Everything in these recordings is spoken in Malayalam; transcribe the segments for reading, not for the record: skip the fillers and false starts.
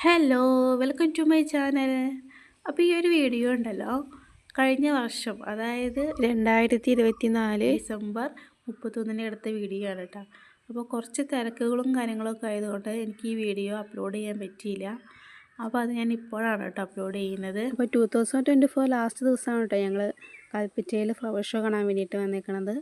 Hello, welcome to my channel. അപ്പോൾ ഈ ഒരു വീഡിയോ ഉണ്ടല്ലോ, കഴിഞ്ഞ വർഷം അതായത് 2024 ഡിസംബർ 31 എടുത്ത വീഡിയോ ആണ് കേട്ടോ. അപ്പോൾ കുറച്ച് തിരക്കുകളും കാര്യങ്ങളൊക്കെ ആയതുകൊണ്ട് എനിക്ക് ഈ വീഡിയോ അപ്ലോഡ് ചെയ്യാൻ പറ്റിയില്ല. അപ്പോൾ അത് ഞാൻ ഇപ്പോഴാണ് കേട്ടോ അപ്ലോഡ് ചെയ്യുന്നത്. അപ്പോൾ 2024 ലാസ്റ്റ് ദിവസമാണ് കേട്ടോ ഞങ്ങൾ കൽപ്പറ്റയിൽ ഫ്ലവർ ഷോ കാണാൻ വേണ്ടിയിട്ട് വന്നേക്കണത്.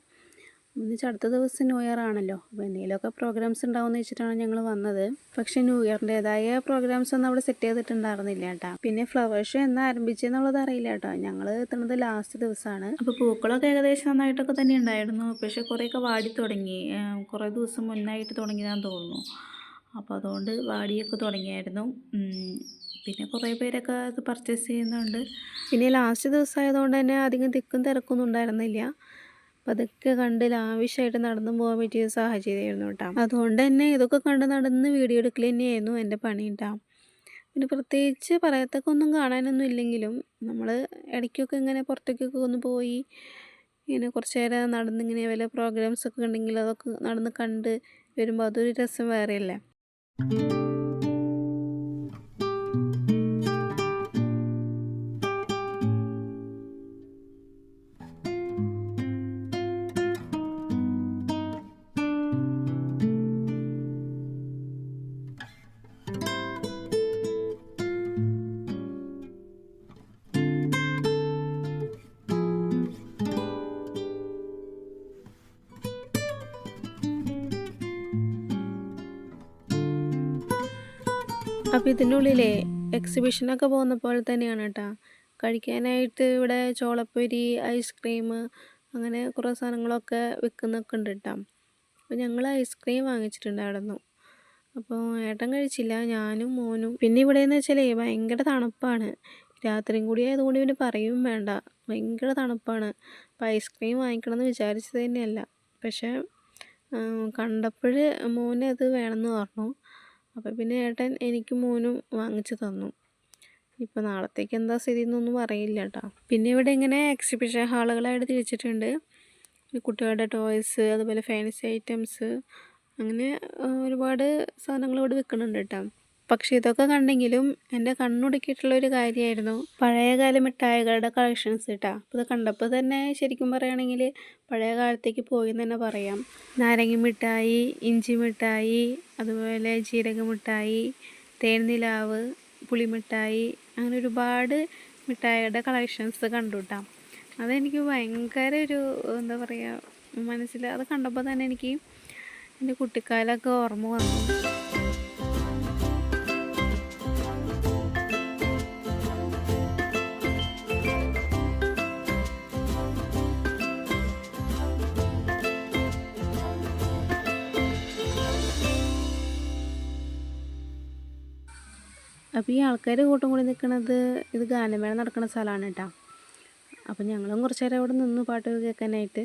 എന്നുവെച്ചാൽ അടുത്ത ദിവസം ന്യൂ ഇയർ ആണല്ലോ, അപ്പോൾ എന്തെങ്കിലുമൊക്കെ പ്രോഗ്രാംസ് ഉണ്ടാവുമെന്ന് വെച്ചിട്ടാണ് ഞങ്ങൾ വന്നത്. പക്ഷേ ന്യൂ ഇയറിൻ്റെതായ പ്രോഗ്രാംസ് ഒന്നും അവിടെ സെറ്റ് ചെയ്തിട്ടുണ്ടായിരുന്നില്ല കേട്ടോ. പിന്നെ ഫ്ലവർ ഷോ എന്നാ ആരംഭിച്ചെന്നുള്ളത് അറിയില്ല കേട്ടോ. ഞങ്ങൾ എത്തുന്നത് ലാസ്റ്റ് ദിവസമാണ്. അപ്പോൾ പൂക്കളൊക്കെ ഏകദേശം നന്നായിട്ടൊക്കെ തന്നെ ഉണ്ടായിരുന്നു. പക്ഷേ കുറേയൊക്കെ വാടി തുടങ്ങി. കുറേ ദിവസം മുന്നായിട്ട് തുടങ്ങിയതാണെന്ന് തോന്നുന്നു. അപ്പോൾ അതുകൊണ്ട് വാടിയൊക്കെ തുടങ്ങിയായിരുന്നു. പിന്നെ കുറേ പേരൊക്കെ അത് പർച്ചേസ് ചെയ്യുന്നുണ്ട്. പിന്നെ ലാസ്റ്റ് ദിവസമായതുകൊണ്ട് തന്നെ അധികം തിക്കും തിരക്കൊന്നും ഉണ്ടായിരുന്നില്ല. അപ്പം അതൊക്കെ കണ്ട് ലാവിഷായിട്ട് നടന്നു പോകാൻ പറ്റിയ സാഹചര്യമായിരുന്നു കേട്ടോ. അതുകൊണ്ട് തന്നെ ഇതൊക്കെ കണ്ട് നടന്ന് വീഡിയോ എടുക്കൽ തന്നെയായിരുന്നു എൻ്റെ പണി കേട്ടോ. പിന്നെ പ്രത്യേകിച്ച് പറയത്തൊക്കെ ഒന്നും കാണാനൊന്നും ഇല്ലെങ്കിലും നമ്മൾ ഇടയ്ക്കൊക്കെ ഇങ്ങനെ പുറത്തേക്കൊക്കെ ഒന്ന് പോയി ഇങ്ങനെ കുറച്ച് നേരം നടന്നിങ്ങനെ വല്ല പ്രോഗ്രാംസൊക്കെ ഉണ്ടെങ്കിൽ അതൊക്കെ നടന്ന് കണ്ട് വരുമ്പോൾ അതൊരു രസം വേറെയല്ലേ. അപ്പോൾ ഇതിൻ്റെ ഉള്ളിലെ എക്സിബിഷനൊക്കെ പോകുന്ന പോലെ തന്നെയാണ് കേട്ടോ. കഴിക്കാനായിട്ട് ഇവിടെ ചോളപ്പൊരി, ഐസ്ക്രീം, അങ്ങനെ കുറേ സാധനങ്ങളൊക്കെ വിൽക്കുന്നൊക്കെ ഉണ്ട് കേട്ടോ. അപ്പോൾ ഞങ്ങൾ ഐസ്ക്രീം വാങ്ങിച്ചിട്ടുണ്ടായിരുന്നു. അപ്പോൾ ഏട്ടൻ കഴിച്ചില്ല, ഞാനും മോനും. പിന്നെ ഇവിടെയെന്ന് വെച്ചാൽ ഭയങ്കര തണുപ്പാണ്. രാത്രിയും കൂടി ആയതുകൊണ്ട് പിന്നെ പറയും വേണ്ട, ഭയങ്കര തണുപ്പാണ്. അപ്പോൾ ഐസ്ക്രീം വാങ്ങിക്കണമെന്ന് വിചാരിച്ചത് തന്നെയല്ല. പക്ഷേ കണ്ടപ്പോൾ മോന് അത് വേണമെന്ന് പറഞ്ഞു. അപ്പോൾ പിന്നെ ഏട്ടൻ എനിക്കും മോനും വാങ്ങിച്ചു തന്നു. ഇപ്പോൾ നാളത്തേക്ക് എന്താ സ്ഥിതി എന്നൊന്നും അറിയില്ല കേട്ടോ. പിന്നെ ഇവിടെ ഇങ്ങനെ എക്സിബിഷൻ ഹാളുകളായിട്ട് തിരിച്ചിട്ടുണ്ട്. കുട്ടികളുടെ ടോയ്സ്, അതുപോലെ ഫാൻസി ഐറ്റംസ്, അങ്ങനെ ഒരുപാട് സാധനങ്ങൾ ഇവിടെ വിൽക്കുന്നുണ്ട് കേട്ടോ. പക്ഷേ ഇതൊക്കെ കണ്ടെങ്കിലും എൻ്റെ കണ്ണുടുക്കിയിട്ടുള്ളൊരു കാര്യമായിരുന്നു പഴയകാല മിഠായികളുടെ കളക്ഷൻസ് കേട്ടോ. അപ്പോൾ ഇത് കണ്ടപ്പോൾ തന്നെ ശരിക്കും പറയുകയാണെങ്കിൽ പഴയ കാലത്തേക്ക് പോയി എന്ന് തന്നെ പറയാം. നാരങ്ങ മിഠായി, ഇഞ്ചി മിഠായി, അതുപോലെ ജീരക മിഠായി, തേൻനിലാവ്, പുളിമിഠായി, അങ്ങനെ ഒരുപാട് മിഠായിയുടെ കളക്ഷൻസ് കണ്ടു കേട്ടോ. അതെനിക്ക് ഭയങ്കര ഒരു എന്താ പറയുക, മനസ്സിൽ അത് കണ്ടപ്പോൾ തന്നെ എനിക്ക് എൻ്റെ കുട്ടിക്കാലമൊക്കെ ഓർമ്മ വന്നു. അപ്പോൾ ഈ ആൾക്കാർ കൂട്ടം കൂടി നിൽക്കുന്നത് ഇത് ഗാനമേള നടക്കുന്ന സ്ഥലമാണ് കേട്ടോ. അപ്പം ഞങ്ങളും കുറച്ച് നേരം അവിടെ നിന്നു പാട്ട് കേൾക്കാനായിട്ട്.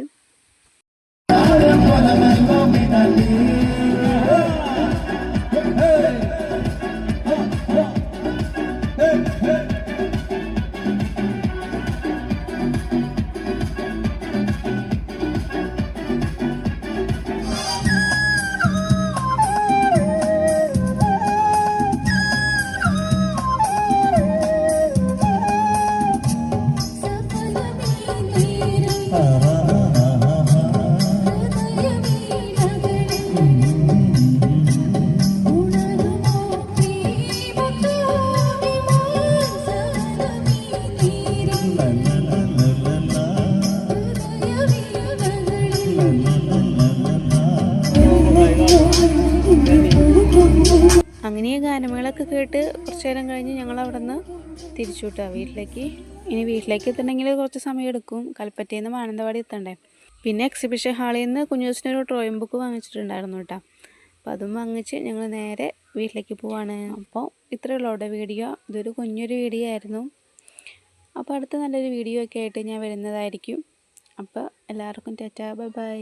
അങ്ങനെ ഗാനമേളൊക്കെ കേട്ട് കുറച്ച് നേരം കഴിഞ്ഞ് ഞങ്ങൾ അവിടെ നിന്ന് തിരിച്ചു വിട്ടാ വീട്ടിലേക്ക്. ഇനി വീട്ടിലേക്ക് എത്തണമെങ്കിൽ കുറച്ച് സമയം എടുക്കും. കൽപ്പറ്റയിൽ നിന്ന് മാനന്തവാടി എത്തണ്ടേ. പിന്നെ എക്സിബിഷൻ ഹാളിൽ നിന്ന് കുഞ്ഞൂസിനൊരു ഡ്രോയിങ് ബുക്ക് വാങ്ങിച്ചിട്ടുണ്ടായിരുന്നു കേട്ടോ. അപ്പോൾ അതും വാങ്ങിച്ച് ഞങ്ങൾ നേരെ വീട്ടിലേക്ക് പോവാണ്. അപ്പോൾ ഇത്രയേ ഉള്ളൂ അവിടെ വീഡിയോ. ഇതൊരു കുഞ്ഞൊരു വീഡിയോ ആയിരുന്നു. അപ്പോൾ അടുത്ത നല്ലൊരു വീഡിയോ ഒക്കെ ആയിട്ട് ഞാൻ വരുന്നതായിരിക്കും. അപ്പോൾ എല്ലാവർക്കും ടാറ്റാ, ബൈ ബൈ.